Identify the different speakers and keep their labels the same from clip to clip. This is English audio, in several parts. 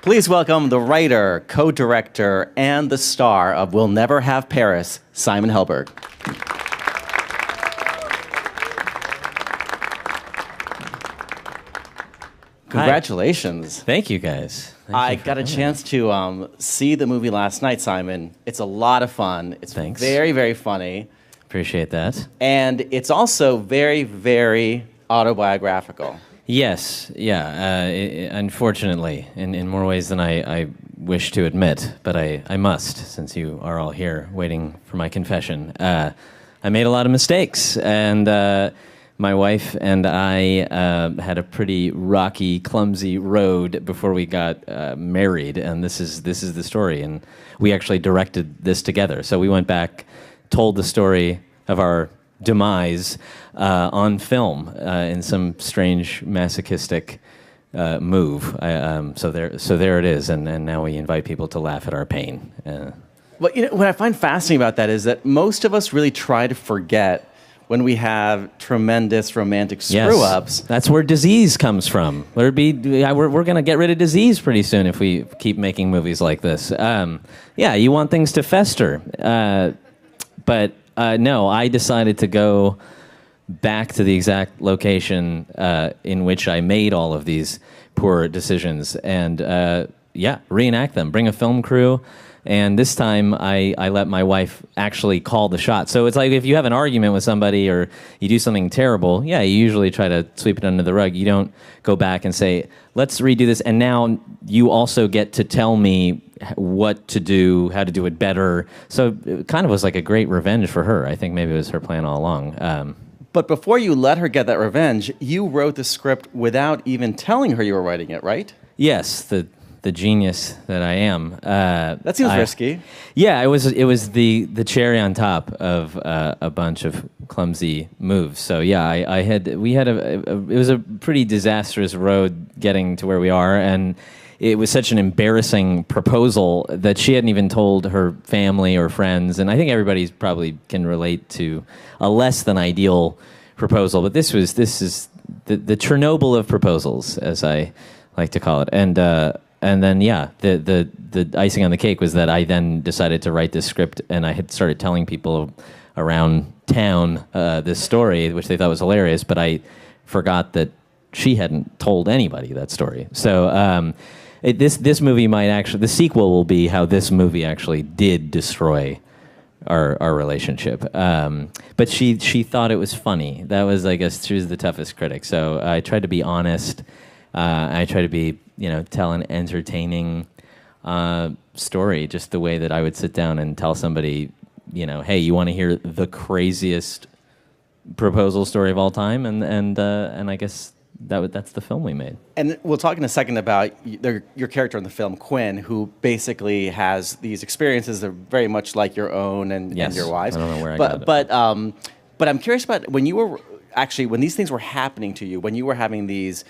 Speaker 1: Please welcome the writer, co-director, and the star of We'll Never Have Paris, Simon Helberg. Congratulations.
Speaker 2: Thank you, guys.
Speaker 1: I got a chance to see the movie last night, Simon. It's a lot of fun. It's very, very funny.
Speaker 2: Appreciate that.
Speaker 1: And it's also very, very autobiographical.
Speaker 2: Yes, yeah. Unfortunately, in more ways than I wish to admit, but I must, since you are all here waiting for my confession. I made a lot of mistakes, and my wife and I had a pretty rocky, clumsy road before we got married, and this is the story. And we actually directed this together. So we went back, told the story of our demise on film in some strange masochistic move. So there it is, and now we invite people to laugh at our pain.
Speaker 1: Well, what I find fascinating about that is that most of us really try to forget when we have tremendous romantic screw-ups.
Speaker 2: Yes, that's where disease comes from. We're going to get rid of disease pretty soon if we keep making movies like this. You want things to fester. But no, I decided to go back to the exact location in which I made all of these poor decisions and, reenact them, bring a film crew. And this time, I let my wife actually call the shot. So it's like if you have an argument with somebody or you do something terrible, you usually try to sweep it under the rug. You don't go back and say, let's redo this. And now you also get to tell me what to do, how to do it better. So it kind of was like a great revenge for her. I think maybe it was her plan all along.
Speaker 1: But before you let her get that revenge, you wrote the script without even telling her you were writing it, right?
Speaker 2: Yes, the genius that I am.
Speaker 1: That seems risky.
Speaker 2: Yeah, it was the cherry on top of a bunch of clumsy moves. So yeah, it was a pretty disastrous road getting to where we are, and it was such an embarrassing proposal that she hadn't even told her family or friends. And I think everybody probably can relate to a less than ideal proposal. But this is the Chernobyl of proposals, as I like to call it. And then, the icing on the cake was that I then decided to write this script, and I had started telling people around town this story, which they thought was hilarious, but I forgot that she hadn't told anybody that story. So this movie might actually, the sequel will be how this movie actually did destroy our relationship. But she thought it was funny. That was, I guess, she was the toughest critic. So I tried to be honest. I try to be, tell an entertaining story, just the way that I would sit down and tell somebody, hey, you want to hear the craziest proposal story of all time? And I guess that's the film we made. And
Speaker 1: we'll talk in a second about your character in the film, Quinn, who basically has these experiences that are very much like your own and your wife's.
Speaker 2: I don't know where I got it.
Speaker 1: But I'm curious about when these things were happening to you, when you were having these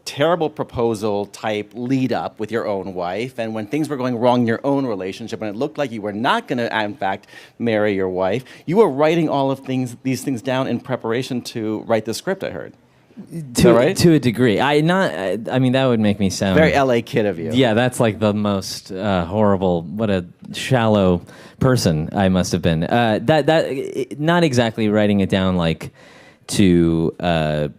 Speaker 1: terrible proposal type lead up with your own wife, and when things were going wrong in your own relationship and it looked like you were not going to in fact marry your wife, you were writing all of these things down in preparation to write the script, I heard. Right?
Speaker 2: To a degree. I mean, that would make me sound
Speaker 1: very LA kid of you.
Speaker 2: Yeah, that's like the most horrible, what a shallow person I must have been. Not exactly writing it down like to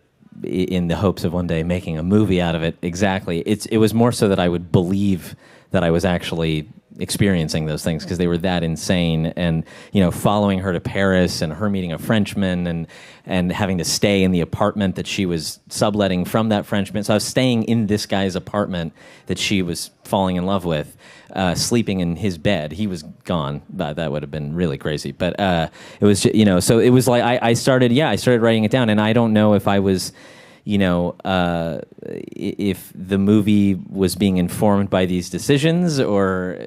Speaker 2: in the hopes of one day making a movie out of it. Exactly. It was more so that I would believe that I was actually experiencing those things because they were that insane. And following her to Paris and her meeting a Frenchman and having to stay in the apartment that she was subletting from that Frenchman. So I was staying in this guy's apartment that she was falling in love with, sleeping in his bed. He was gone. That would have been really crazy. But it was just, so it was like I started writing it down, and I don't know if I was if the movie was being informed by these decisions, or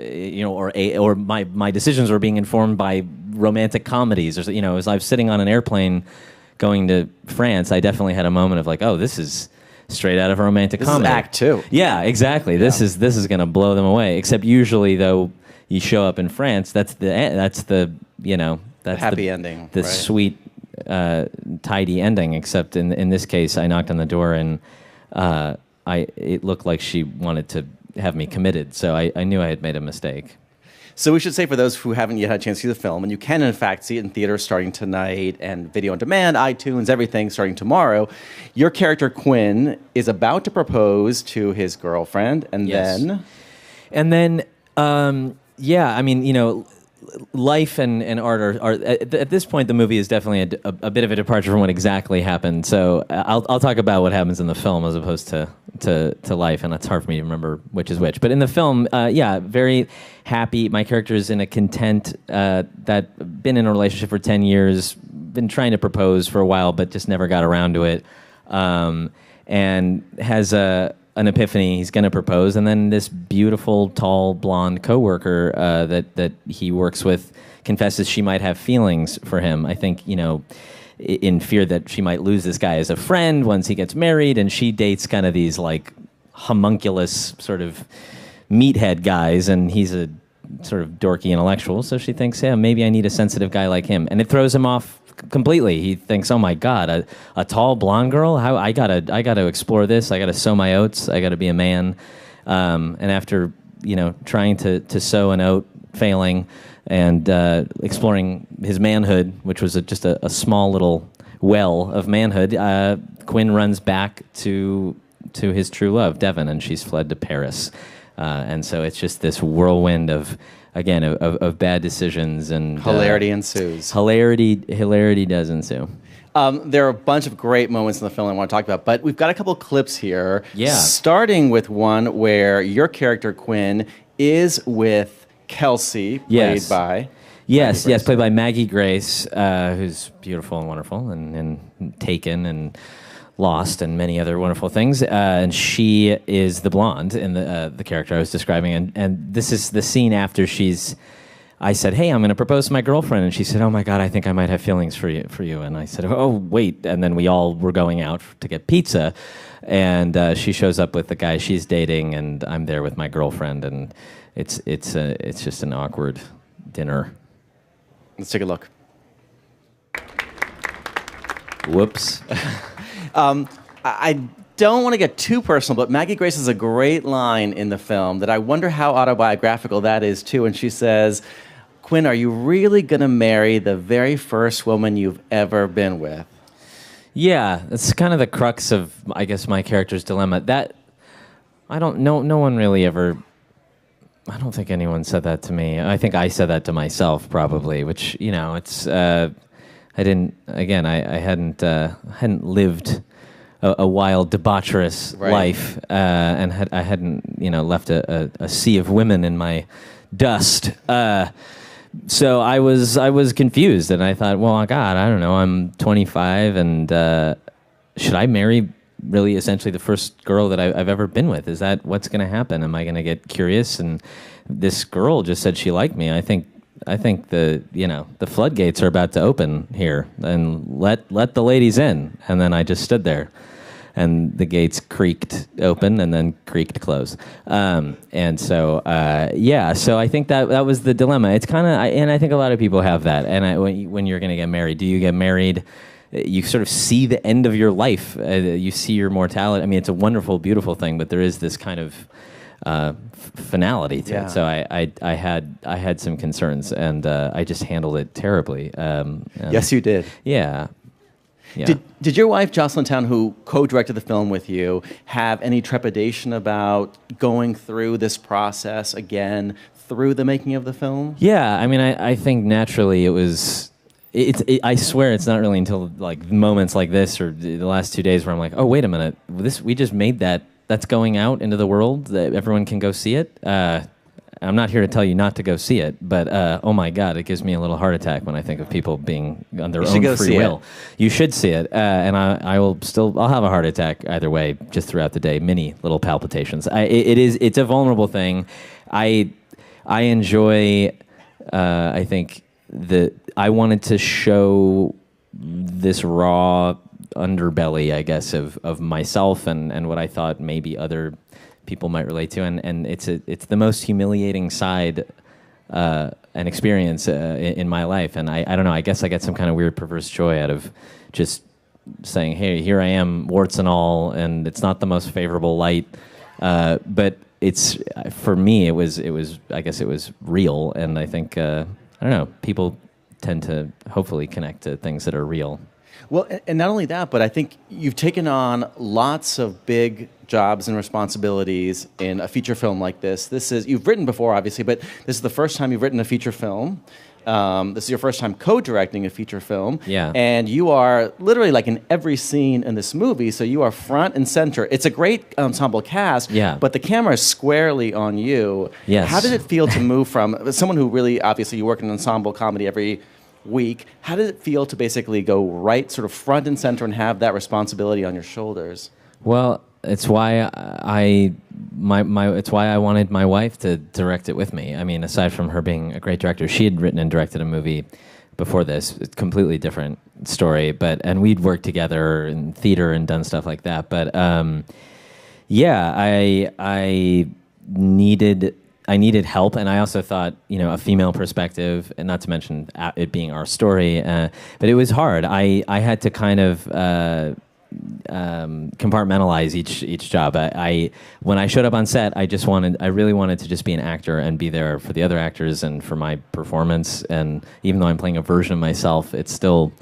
Speaker 2: my decisions were being informed by romantic comedies, or as I was sitting on an airplane going to France, I definitely had a moment of like, oh, this is straight out of a romantic comedy.
Speaker 1: This is Act 2.
Speaker 2: Yeah, exactly. Yeah. This is going to blow them away. Except usually, though, you show up in France, that's the
Speaker 1: happy ending,
Speaker 2: the
Speaker 1: right?
Speaker 2: Sweet. Tidy ending, except in this case, I knocked on the door and it looked like she wanted to have me committed. So I knew I had made a mistake.
Speaker 1: So we should say, for those who haven't yet had a chance to see the film, and you can in fact see it in theaters starting tonight, and video on demand, iTunes, everything starting tomorrow, your character Quinn is about to propose to his girlfriend, and
Speaker 2: Yes.
Speaker 1: then...
Speaker 2: And then, yeah, I mean, life and art are at this point, the movie is definitely a bit of a departure from what exactly happened. So I'll talk about what happens in the film as opposed to life, and it's hard for me to remember which is which. But in the film, yeah, very happy. My character is in a content that been in a relationship for 10 years, been trying to propose for a while, but just never got around to it, and has an epiphany. He's going to propose, and then this beautiful, tall, blonde coworker that he works with confesses she might have feelings for him. I think, in fear that she might lose this guy as a friend once he gets married, and she dates kind of these like homunculus sort of meathead guys, and he's a sort of dorky intellectual. So she thinks, yeah, maybe I need a sensitive guy like him, and it throws him off completely. He thinks, oh my God, a tall blonde girl? How I gotta explore this. I gotta sow my oats. I gotta be a man. And after trying to sow an oat, failing, and exploring his manhood, which was just a small little well of manhood, Quinn runs back to his true love, Devon, and she's fled to Paris. And so it's just this whirlwind of bad decisions, and
Speaker 1: hilarity ensues.
Speaker 2: Hilarity does ensue.
Speaker 1: There are a bunch of great moments in the film I want to talk about, but we've got a couple clips here.
Speaker 2: Yeah.
Speaker 1: Starting with one where your character, Quinn, is with Kelsey, played by...
Speaker 2: Yes, played by Maggie Grace, who's beautiful and wonderful, and Taken, and Lost, and many other wonderful things. And she is the blonde in the character I was describing. And this is the scene after I said, hey, I'm going to propose to my girlfriend. And she said, oh my God, I think I might have feelings for you. And I said, oh, wait. And then we all were going out to get pizza. And she shows up with the guy she's dating, and I'm there with my girlfriend. And it's just an awkward dinner.
Speaker 1: Let's take a look.
Speaker 2: Whoops.
Speaker 1: I don't want to get too personal, but Maggie Grace has a great line in the film that I wonder how autobiographical that is, too. And she says, Quinn, are you really going to marry the very first woman you've ever been with?
Speaker 2: Yeah, it's kind of the crux of, I guess, my character's dilemma. No one really ever... I don't think anyone said that to me. I think I said that to myself, probably, which, it's... I hadn't lived a wild, debaucherous life, and I hadn't, left a sea of women in my dust. So I was confused, and I thought, well, God, I don't know. I'm 25, and should I marry really essentially the first girl that I've ever been with? Is that what's going to happen? Am I going to get curious? And this girl just said she liked me. I think the floodgates are about to open here, and let the ladies in. And then I just stood there, and the gates creaked open and then creaked closed. And so so I think that was the dilemma. It's kind of, and I think a lot of people have that. And when you're going to get married, do you get married? You sort of see the end of your life. You see your mortality. I mean, it's a wonderful, beautiful thing, but there is this kind of finality to it. So I had some concerns, and I just handled it terribly.
Speaker 1: Yes, you did.
Speaker 2: Yeah.
Speaker 1: Did your wife, Jocelyn Town, who co-directed the film with you, have any trepidation about going through this process again through the making of the film?
Speaker 2: Yeah, I mean, I think naturally it was... I swear it's not really until like moments like this or the last 2 days where I'm like, oh, wait a minute, we just made that. That's going out into the world, that everyone can go see it. I'm not here to tell you not to go see it, but oh my God, it gives me a little heart attack when I think of people being on their own free will. You should see it, and I'll have a heart attack either way, just throughout the day, many little palpitations. It's a vulnerable thing. I enjoy, I think, I wanted to show this raw underbelly, I guess, of myself and what I thought maybe other people might relate to, and it's the most humiliating side and experience in my life, and I don't know, I guess I get some kind of weird perverse joy out of just saying, hey, here I am, warts and all, and it's not the most favorable light, but it's for me, I guess it was real, and I think I don't know, people tend to hopefully connect to things that are real.
Speaker 1: Well, and not only that, but I think you've taken on lots of big jobs and responsibilities in a feature film like this. You've written before, obviously, but this is the first time you've written a feature film. This is your first time co-directing a feature film.
Speaker 2: Yeah.
Speaker 1: And you are literally like in every scene in this movie, so you are front and center. It's a great ensemble cast,
Speaker 2: Yeah.
Speaker 1: but the camera is squarely on you.
Speaker 2: Yes.
Speaker 1: How did it feel to move from someone who really, obviously, you work in ensemble comedy every week, how did it feel to basically go right sort of front and center and have that responsibility on your shoulders?
Speaker 2: Well, it's why it's why I wanted my wife to direct it with me. I mean, aside from her being a great director, she had written and directed a movie before this, a completely different story, and we'd worked together in theater and done stuff like that. But yeah, I needed help, and I also thought, a female perspective, and not to mention it being our story, but it was hard. I had to kind of compartmentalize each job. When I showed up on set, I really wanted to just be an actor and be there for the other actors and for my performance. And even though I'm playing a version of myself, it still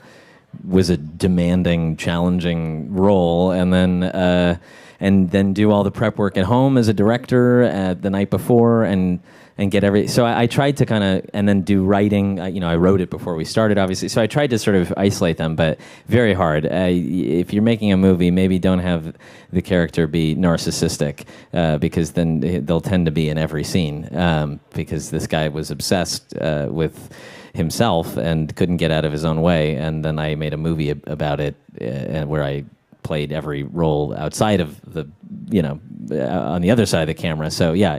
Speaker 2: was a demanding, challenging role. And then do all the prep work at home as a director the night before and get so I tried to kind of, and then do writing. I wrote it before we started, obviously. So I tried to sort of isolate them, but very hard. If you're making a movie, maybe don't have the character be narcissistic, because then they'll tend to be in every scene, because this guy was obsessed with himself and couldn't get out of his own way. And then I made a movie about it, where I played every role outside of the, on the other side of the camera. So yeah,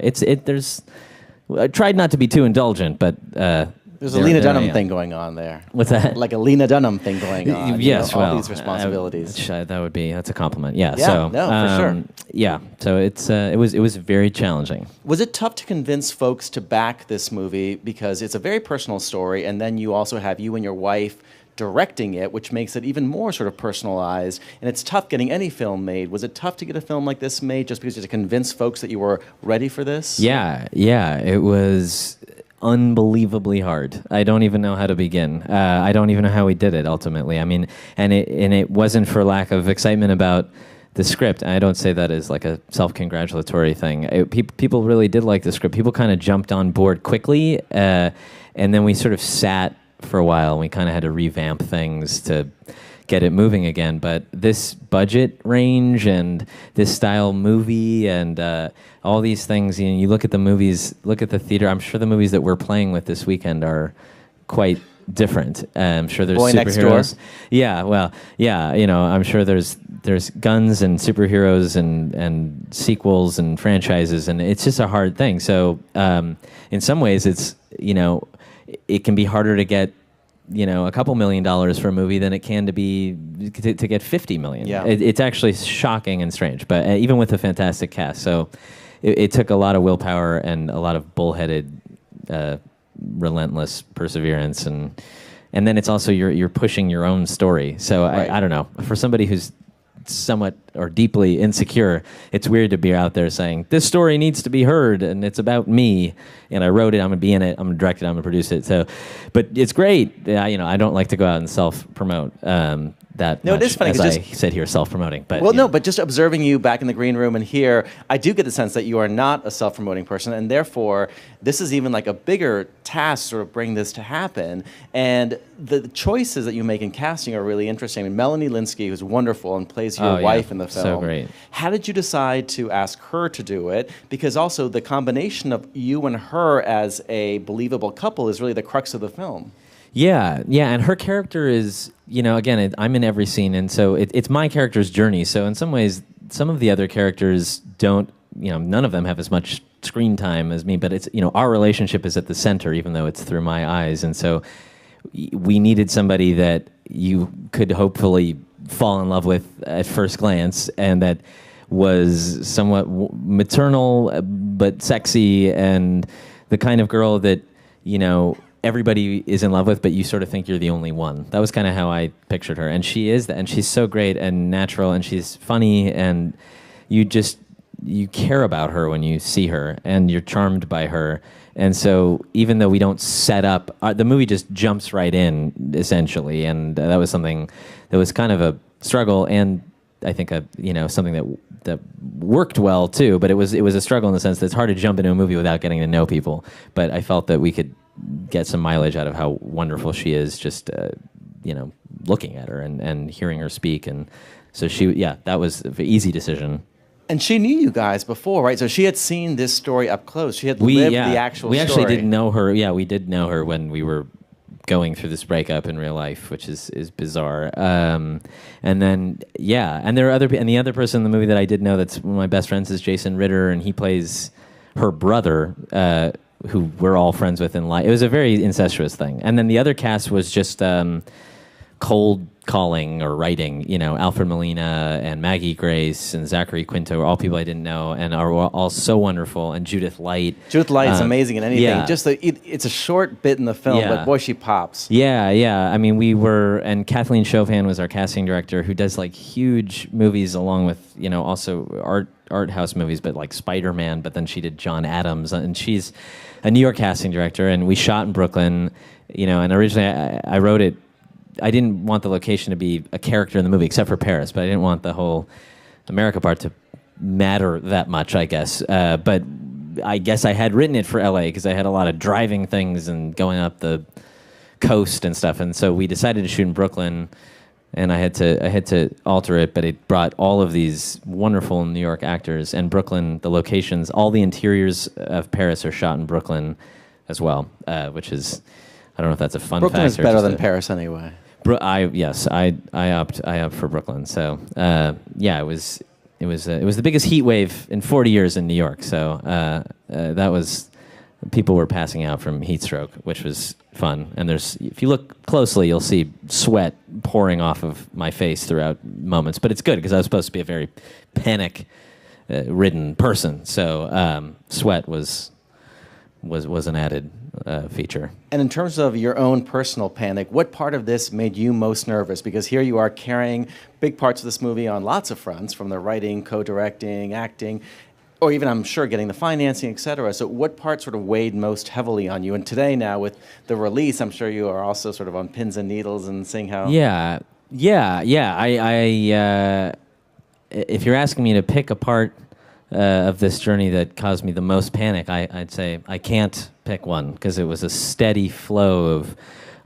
Speaker 2: I tried not to be too indulgent, but
Speaker 1: there's a Lena Dunham thing going on there.
Speaker 2: What's that?
Speaker 1: Like a Lena Dunham thing going on.
Speaker 2: Yes,
Speaker 1: all these responsibilities.
Speaker 2: That's a compliment. Yeah.
Speaker 1: Yeah,
Speaker 2: So
Speaker 1: no, for sure.
Speaker 2: Yeah. So it was very challenging.
Speaker 1: Was it tough to convince folks to back this movie, because it's a very personal story, and then you also have you and your wife directing it, which makes it even more sort of personalized, and it's tough getting any film made. Was it tough to get a film like this made just because you had to convince folks that you were ready for this?
Speaker 2: Yeah, it was unbelievably hard. I don't even know how to begin. I don't even know how we did it ultimately. I mean, and it wasn't for lack of excitement about the script. I don't say that as like a self-congratulatory thing. People really did like the script. People kind of jumped on board quickly, and then we sort of sat for a while, and we kind of had to revamp things to get it moving again. But this budget range and this style movie and all these things, you look at the movies, look at the theater. I'm sure the movies that we're playing with this weekend are quite different. I'm sure there's
Speaker 1: Boy
Speaker 2: superheroes.
Speaker 1: Next Door.
Speaker 2: Yeah, well, yeah, I'm sure there's guns and superheroes and sequels and franchises, and it's just a hard thing. So in some ways, it's it can be harder to get a couple $1 million for a movie than it can to get 50 million.
Speaker 1: Yeah.
Speaker 2: It's actually shocking and strange, but even with a fantastic cast. So it took a lot of willpower and a lot of bullheaded, relentless perseverance, and then it's also you're pushing your own story. So
Speaker 1: Right.
Speaker 2: I don't know, for somebody who's somewhat or deeply insecure, it's weird to be out there saying this story needs to be heard and it's about me and I wrote it, I'm gonna be in it, I'm gonna direct it, I'm gonna produce it. So, but it's great. I don't like to go out and self-promote that
Speaker 1: No,
Speaker 2: much,
Speaker 1: it is funny,
Speaker 2: as
Speaker 1: 'cause
Speaker 2: I sit here self-promoting. But
Speaker 1: Well, no, but just observing you back in the green room and here, I do get the sense that you are not a self-promoting person, and therefore, this is even like a bigger task to sort of bring this to happen. And the choices that you make in casting are really interesting. I mean, Melanie Linsky, who's wonderful and plays your
Speaker 2: Oh, yeah.
Speaker 1: wife in the film.
Speaker 2: So great.
Speaker 1: How did you decide to ask her to do it? Because also the combination of you and her as a believable couple is really the crux of the film.
Speaker 2: Yeah, and her character is, again, I'm in every scene, and so it's my character's journey. So in some ways, some of the other characters don't, none of them have as much screen time as me, but it's, our relationship is at the center, even though it's through my eyes. And so we needed somebody that you could hopefully fall in love with at first glance, and that was somewhat maternal, but sexy, and the kind of girl that, everybody is in love with, but you sort of think you're the only one. That was kind of how I pictured her. And she is that, and she's so great and natural, and she's funny, and you just you care about her when you see her, and you're charmed by her. And so, even though we don't set up, the movie just jumps right in essentially, and that was something that was kind of a struggle, and I think something that worked well too. But it was a struggle in the sense that it's hard to jump into a movie without getting to know people. But I felt that we could get some mileage out of how wonderful she is, just looking at her and hearing her speak. And so that was an easy decision.
Speaker 1: And she knew you guys before, right? So she had seen this story up close. She had lived the actual story.
Speaker 2: We actually did know her. Yeah, we did know her when we were going through this breakup in real life, which is bizarre. And then, and there are and the other person in the movie that I did know that's one of my best friends is Jason Ritter, and he plays her brother, who we're all friends with in life. It was a very incestuous thing. And then the other cast was just cold calling or writing, Alfred Molina and Maggie Grace and Zachary Quinto are all people I didn't know and are all so wonderful. And Judith Light. Judith
Speaker 1: Light is amazing in anything. Yeah. Just it's a short bit in the film, but boy, she pops.
Speaker 2: Yeah. I mean, and Kathleen Chauvin was our casting director, who does like huge movies along with, also art house movies, but like Spider-Man, but then she did John Adams, and she's a New York casting director, and we shot in Brooklyn, and originally I wrote it. I didn't want the location to be a character in the movie, except for Paris, but I didn't want the whole America part to matter that much, I guess. But I guess I had written it for LA because I had a lot of driving things and going up the coast and stuff. And so we decided to shoot in Brooklyn, and I had to alter it, but it brought all of these wonderful New York actors, and Brooklyn, the locations, all the interiors of Paris are shot in Brooklyn as well, which is, I don't know if that's a fun
Speaker 1: Brooklyn
Speaker 2: fact.
Speaker 1: Brooklyn is better than Paris anyway.
Speaker 2: I opt for Brooklyn. So it was the biggest heat wave in 40 years in New York. So that was, people were passing out from heat stroke, which was fun. And if you look closely, you'll see sweat pouring off of my face throughout moments. But it's good because I was supposed to be a very panic ridden person. So sweat was an added feature.
Speaker 1: And in terms of your own personal panic, what part of this made you most nervous? Because here you are carrying big parts of this movie on lots of fronts, from the writing, co-directing, acting, or even, I'm sure, getting the financing, et cetera. So what part sort of weighed most heavily on you? And today now with the release, I'm sure you are also sort of on pins and needles and seeing how...
Speaker 2: Yeah. If you're asking me to pick a part of this journey that caused me the most panic, I'd say I can't pick one, because it was a steady flow of...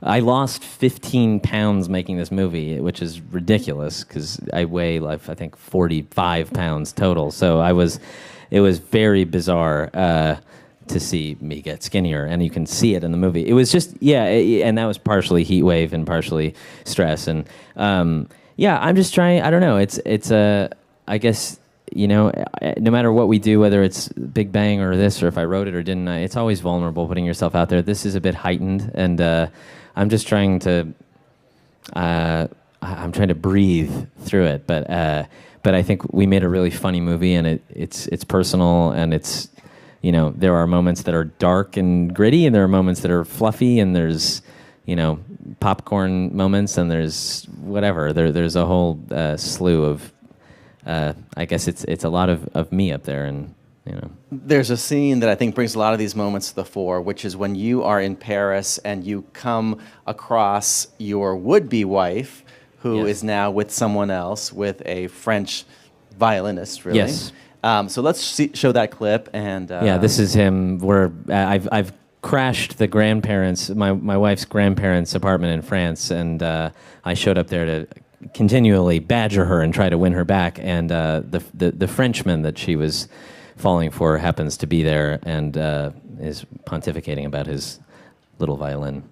Speaker 2: I lost 15 pounds making this movie, which is ridiculous, because I weigh, I think, 45 pounds total. So it was very bizarre to see me get skinnier, and you can see it in the movie. It was just, and that was partially heat wave and partially stress. And I'm just trying, I don't know, it's I guess... no matter what we do, whether it's Big Bang or this, or if I wrote it or didn't, it's always vulnerable putting yourself out there. This is a bit heightened, and I'm just trying to, I'm trying to breathe through it. But I think we made a really funny movie, and it's personal, and it's, there are moments that are dark and gritty, and there are moments that are fluffy, and there's, popcorn moments, and there's whatever. There's a whole slew of. I guess it's a lot of me up there, and
Speaker 1: There's a scene that I think brings a lot of these moments to the fore, which is when you are in Paris and you come across your would-be wife, who is now with someone else, with a French violinist, really.
Speaker 2: Yes.
Speaker 1: So let's show that clip. And
Speaker 2: this is him. Where I've crashed the grandparents, my wife's grandparents' apartment in France, and I showed up there to continually badger her and try to win her back, and the Frenchman that she was falling for happens to be there and is pontificating about his little violin.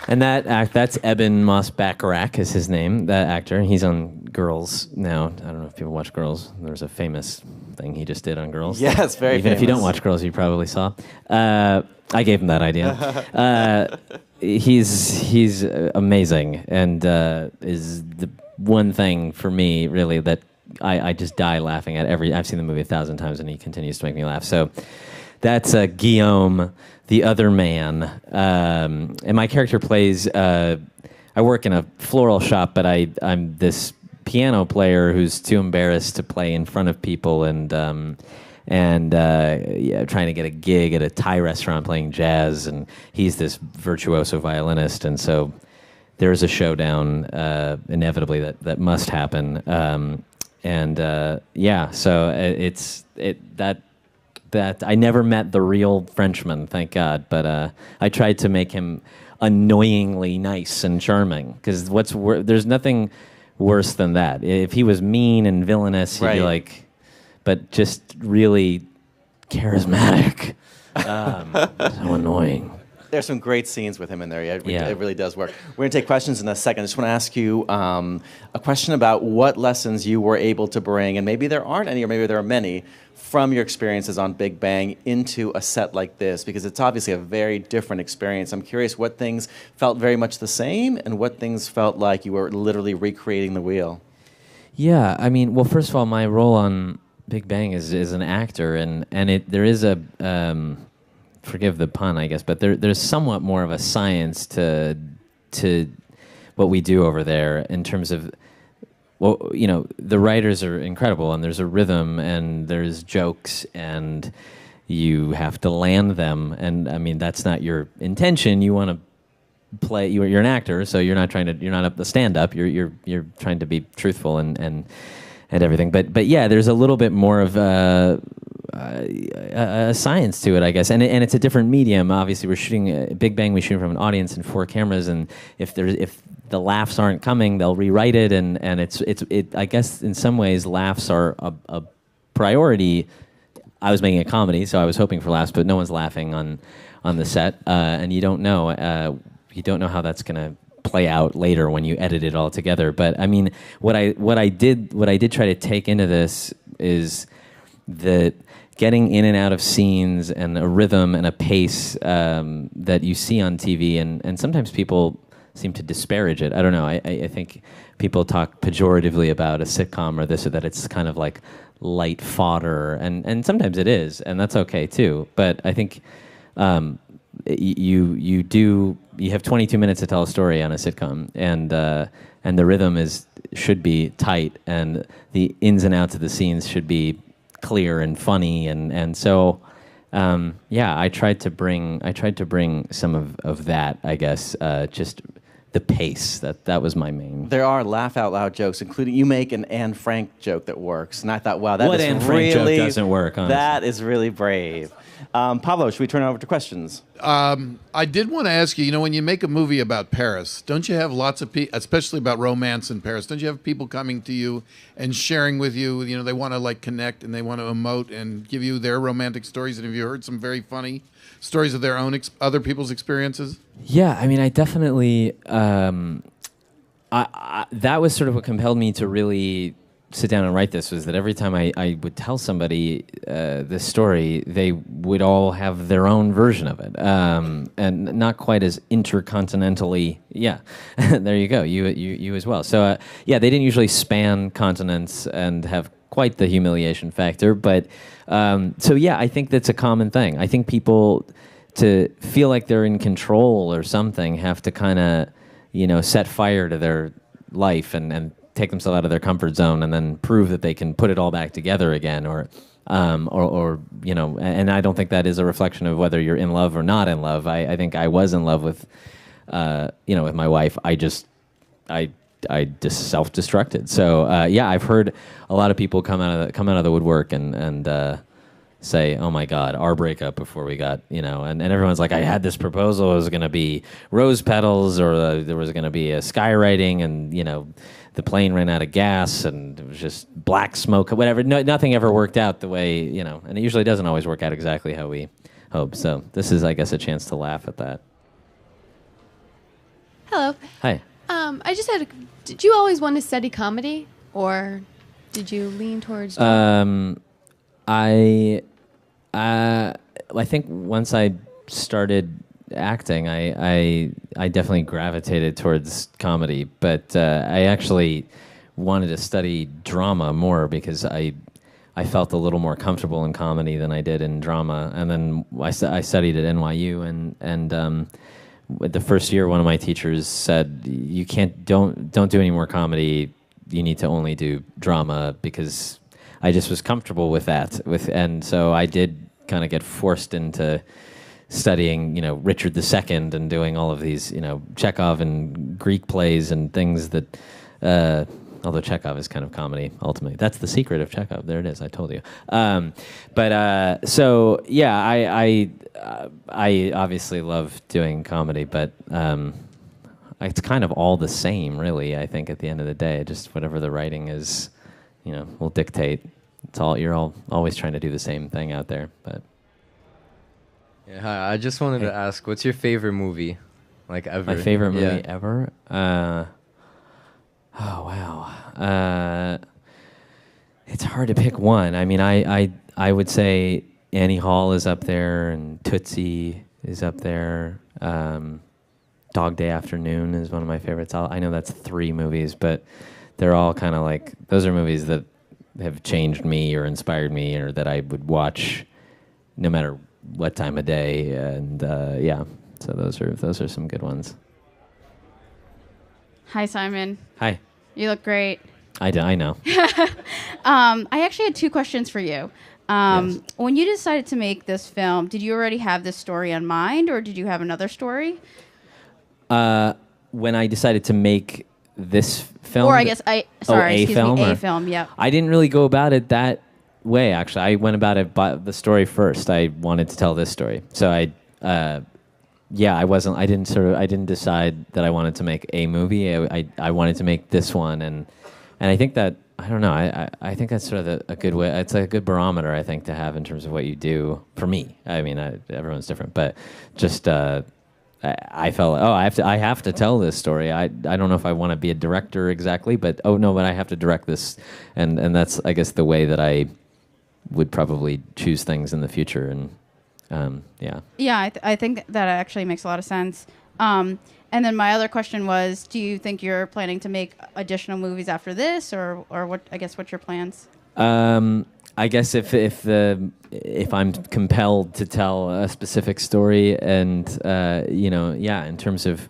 Speaker 2: And that's Eben Moss-Bacharach is his name, that actor. He's on Girls now. I don't know if people watch Girls. There's a famous thing he just did on Girls.
Speaker 1: Yes, very
Speaker 2: Even
Speaker 1: famous.
Speaker 2: if you don't watch Girls, you probably saw. I gave him that idea. He's amazing, and is the one thing for me, really, that I just die laughing at I've seen the movie 1,000 times, and he continues to make me laugh. So that's Guillaume, the other man. And my character plays... I work in a floral shop, but I'm this piano player who's too embarrassed to play in front of people, and yeah, trying to get a gig at a Thai restaurant playing jazz, and he's this virtuoso violinist, and so there is a showdown inevitably that must happen, yeah, so that I never met the real Frenchman, thank God, but I tried to make him annoyingly nice and charming, because there's nothing worse than that. If he was mean and villainous, he'd be like, but just really charismatic. So annoying.
Speaker 1: There's some great scenes with him in there. Yeah, it really does work. We're going to take questions in a second. I just want to ask you a question about what lessons you were able to bring, and maybe there aren't any, or maybe there are many, from your experiences on Big Bang into a set like this, because it's obviously a very different experience. I'm curious what things felt very much the same and what things felt like you were literally recreating the wheel.
Speaker 2: Yeah, I mean, well, first of all, my role on Big Bang is an actor, and there is a forgive the pun, I guess, but there's somewhat more of a science to what we do over there in terms of, well, you know, the writers are incredible, and there's a rhythm, and there's jokes, and you have to land them, and I mean that's not your intention. You want to play. You're an actor, so you're not a stand-up. You're trying to be truthful and everything. But yeah, there's a little bit more of a science to it, I guess, and it's a different medium. Obviously, we're shooting Big Bang. We shoot from an audience and 4 cameras, and if the laughs aren't coming, they'll rewrite it, and it's I guess in some ways laughs are a priority. I was making a comedy, so I was hoping for laughs, but no one's laughing on the set, and you don't know how that's gonna play out later when you edit it all together. But I mean, what I did try to take into this is the getting in and out of scenes and a rhythm and a pace that you see on TV, and sometimes people seem to disparage it. I don't know. I think people talk pejoratively about a sitcom or this or that. It's kind of like light fodder, and sometimes it is, and that's okay too. But I think you have 22 minutes to tell a story on a sitcom, and the rhythm should be tight, and the ins and outs of the scenes should be clear and funny, and so yeah, I tried to bring some of that, I guess, just the pace. That was my main.
Speaker 1: There are laugh out loud jokes, including you make an Anne Frank joke that works, and I thought, wow, that
Speaker 2: what
Speaker 1: is
Speaker 2: Anne
Speaker 1: really,
Speaker 2: Frank joke doesn't work. Honestly.
Speaker 1: That is really brave. Pablo, should we turn it over to questions?
Speaker 3: I did want to ask you, you know, when you make a movie about Paris, don't you have lots of people, especially about romance in Paris, don't you have people coming to you and sharing with you, you know, they want to like connect and they want to emote and give you their romantic stories? And have you heard some very funny stories of their own, other people's experiences?
Speaker 2: Yeah, I mean, I definitely, that was sort of what compelled me to really sit down and write this, was that every time I would tell somebody this story, they would all have their own version of it, and not quite as intercontinentally. Yeah, there you go. You as well. So yeah, they didn't usually span continents and have quite the humiliation factor, but so yeah, I think that's a common thing. I think people, to feel like they're in control or something, have to kind of, you know, set fire to their life and take themselves out of their comfort zone, and then prove that they can put it all back together again, or you know. And I don't think that is a reflection of whether you're in love or not in love. I think I was in love with, you know, with my wife. I just self-destructed. So yeah, I've heard a lot of people come out of the woodwork and say, "Oh my God, our breakup before we got," you know, and everyone's like, "I had this proposal. It was going to be rose petals, or there was going to be a skywriting, and you know, the plane ran out of gas, and it was just black smoke, whatever." No, nothing ever worked out the way, you know, and it usually doesn't always work out exactly how we hope. So this is, I guess, a chance to laugh at that.
Speaker 4: Hello.
Speaker 2: Hi.
Speaker 4: I just had. Did you always want to study comedy, or did you lean towards?
Speaker 2: I think once I started acting, I definitely gravitated towards comedy, but I actually wanted to study drama more because I felt a little more comfortable in comedy than I did in drama. And then I studied at NYU, and the first year, one of my teachers said, "You don't do any more comedy. you need to only do drama because I just was comfortable with that. And so I did kind of get forced into studying, Richard II and doing all of these, Chekhov and Greek plays and things that, although Chekhov is kind of comedy, ultimately. That's the secret of Chekhov. There it is. I told you. So yeah, I obviously love doing comedy, but it's kind of all the same, really. I think at the end of the day, just whatever the writing is, will dictate. You're all always trying to do the same thing out there, but.
Speaker 5: Yeah, hi, I just wanted to ask, what's your favorite movie, like ever?
Speaker 2: My favorite movie ever? Oh wow. It's hard to pick one. I mean, I would say Annie Hall is up there, and Tootsie is up there. Dog Day Afternoon is one of my favorites. I know that's 3 movies, but they're all kind of like, those are movies that have changed me or inspired me, or that I would watch no matter what time of day, and yeah, so those are some good ones.
Speaker 6: Hi, Simon.
Speaker 2: Hi.
Speaker 6: You look great.
Speaker 2: I know.
Speaker 6: I actually had 2 questions for you.
Speaker 2: Yes.
Speaker 6: When you decided to make this film, did you already have this story in mind, or did you have another story?
Speaker 2: When I decided to make this film,
Speaker 6: Or I guess a film. Yeah.
Speaker 2: I didn't really go about it that way. Actually, I went about it by the story first. I wanted to tell this story, so I didn't decide that I wanted to make a movie. I wanted to make this one, and I think that, I don't know, I think that's sort of a good way. It's a good barometer, I think, to have in terms of what you do. For me, I mean, everyone's different, but just I felt, I have to tell this story. I don't know if I want to be a director exactly, but but I have to direct this, and that's, I guess, the way that I would probably choose things in the future. And yeah.
Speaker 6: Yeah, I think that actually makes a lot of sense. And then my other question was, do you think you're planning to make additional movies after this, or what? I guess what's your plans?
Speaker 2: I guess if I'm compelled to tell a specific story, and in terms of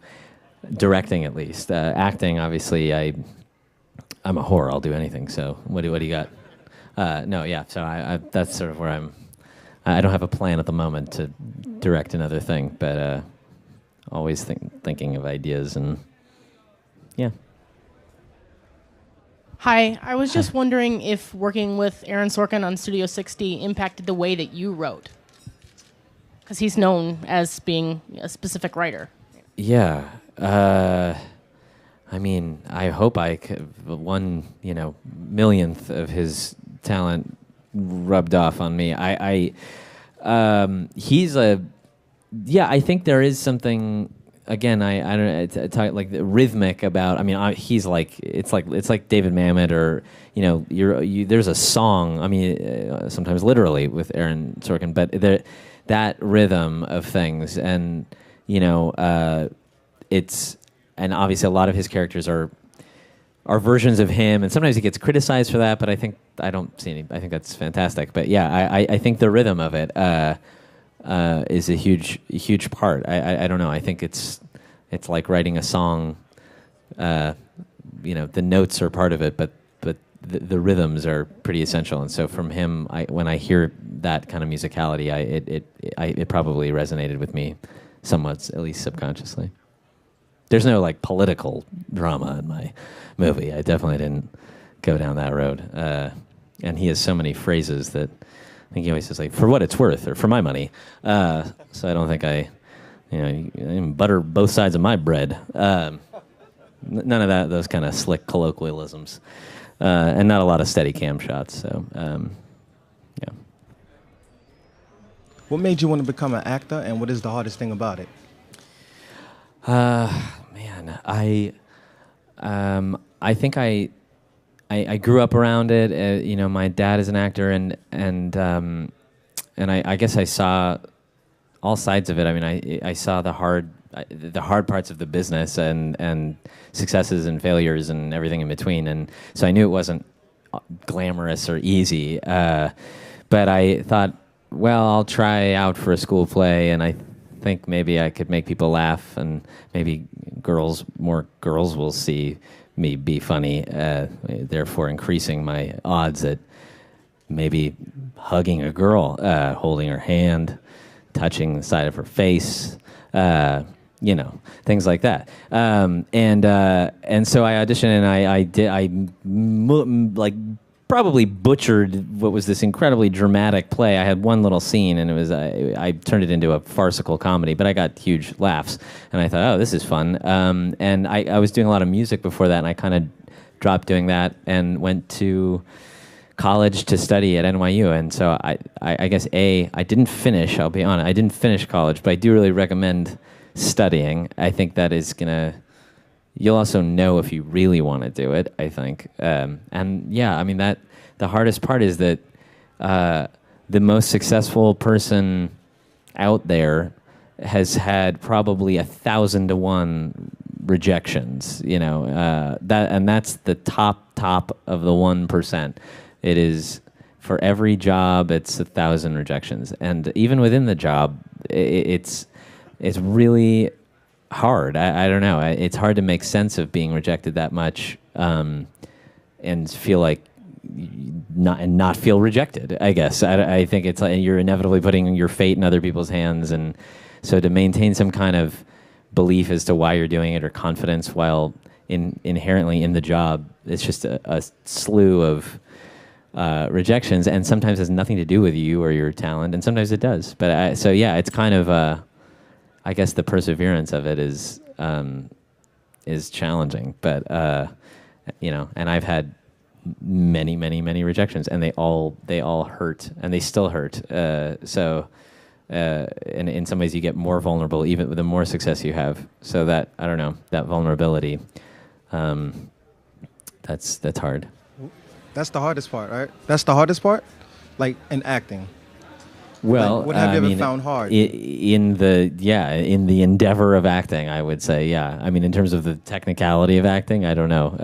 Speaker 2: directing, at least acting, obviously I'm a whore. I'll do anything. So what do you got? No, yeah. So I that's sort of where I'm. I don't have a plan at the moment to direct another thing, but always thinking of ideas, and yeah.
Speaker 7: Hi, I was just wondering if working with Aaron Sorkin on Studio 60 impacted the way that you wrote, because he's known as being a specific writer.
Speaker 2: Yeah. I mean, I hope I could, 1/millionth of his talent rubbed off on me. I think there is something. Again, I don't know, talk like rhythmic about. I mean, he's like, it's like David Mamet, or there's a song. I mean, sometimes literally with Aaron Sorkin, but that rhythm of things, and it's, and obviously a lot of his characters are versions of him, and sometimes he gets criticized for that. But I think that's fantastic. But yeah, I think the rhythm of it is a huge part. I don't know. I think it's like writing a song. The notes are part of it, but the rhythms are pretty essential. And so from him, when I hear that kind of musicality, it probably resonated with me somewhat, at least subconsciously. There's no like political drama in my movie. I definitely didn't go down that road. And he has so many phrases that I think he always says, like, for what it's worth, or for my money. So I don't think I butter both sides of my bread. None of those kind of slick colloquialisms. And not a lot of steady cam shots. So, yeah.
Speaker 8: What made you want to become an actor, and what is the hardest thing about it?
Speaker 2: Man, I think I grew up around it. My dad is an actor, and I guess I saw all sides of it. I mean, I saw the hard parts of the business, and successes and failures and everything in between. And so I knew it wasn't glamorous or easy. But I thought, well, I'll try out for a school play, and I think maybe I could make people laugh, and maybe more girls will see me be funny, therefore increasing my odds at maybe hugging a girl, holding her hand, touching the side of her face, things like that. And so I auditioned, and I probably butchered what was this incredibly dramatic play. I had one little scene, and it was I turned it into a farcical comedy, but I got huge laughs, and I thought, oh, this is fun. And I was doing a lot of music before that, and I kind of dropped doing that and went to college to study at NYU. And so I guess I didn't finish. I'll be honest, I didn't finish college, but I do really recommend studying. I think that is gonna. You'll also know if you really want to do it, I think. And yeah, I mean, that the hardest part is that the most successful person out there has had probably 1,000 to 1 rejections, that's the top of the 1%. It is for every job, it's 1,000 rejections. And even within the job, it's really hard. I don't know. It's hard to make sense of being rejected that much, and feel like not feel rejected. I guess I think it's like you're inevitably putting your fate in other people's hands, and so to maintain some kind of belief as to why you're doing it or confidence while inherently in the job, it's just a slew of rejections, and sometimes has nothing to do with you or your talent, and sometimes it does. But it's kind of. I guess the perseverance of it is challenging, but and I've had many rejections, and they all hurt, and they still hurt. So in some ways, you get more vulnerable even with the more success you have. So that I don't know, that vulnerability, that's hard.
Speaker 8: That's the hardest part, right? That's the hardest part, like in acting.
Speaker 2: Well,
Speaker 8: like, what have you ever found hard?
Speaker 2: In the endeavor of acting, I would say, yeah. I mean, in terms of the technicality of acting, I don't know,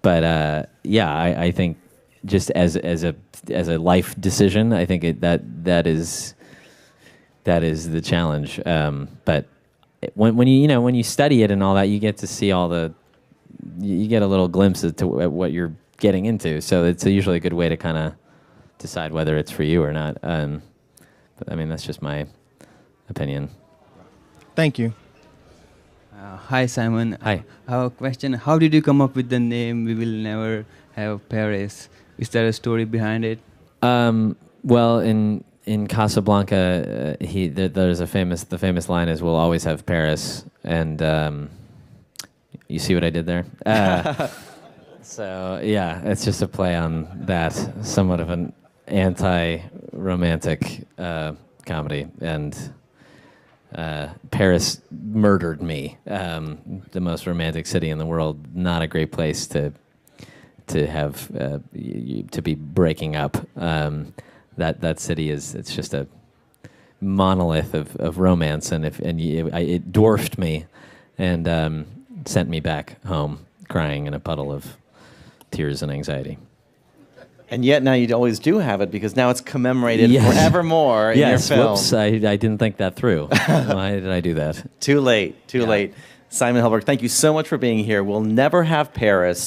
Speaker 2: I think just as a life decision, I think that is the challenge. But when you study it and all that, you get to see you get a little glimpse at what you're getting into. So it's usually a good way to kind of decide whether it's for you or not. But I mean, that's just my opinion.
Speaker 8: Thank you.
Speaker 9: Hi, Simon.
Speaker 2: Hi.
Speaker 9: I have a question. How did you come up with the name "We Will Never Have Paris"? Is there a story behind it?
Speaker 2: Well, in Casablanca, there's the famous line is "We'll always have Paris," and you see what I did there. So yeah, it's just a play on that, somewhat of an anti-romantic comedy, and Paris murdered me. The most romantic city in the world, not a great place to have to be breaking up. That city it's just a monolith of romance, and it dwarfed me, and sent me back home crying in a puddle of tears and anxiety.
Speaker 1: And yet now you always do have it, because now it's commemorated
Speaker 2: Yes.
Speaker 1: forevermore in your film.
Speaker 2: Whoops, I didn't think that through. Why did I do that?
Speaker 1: Too late. Simon Helberg, thank you so much for being here. We'll never have Paris.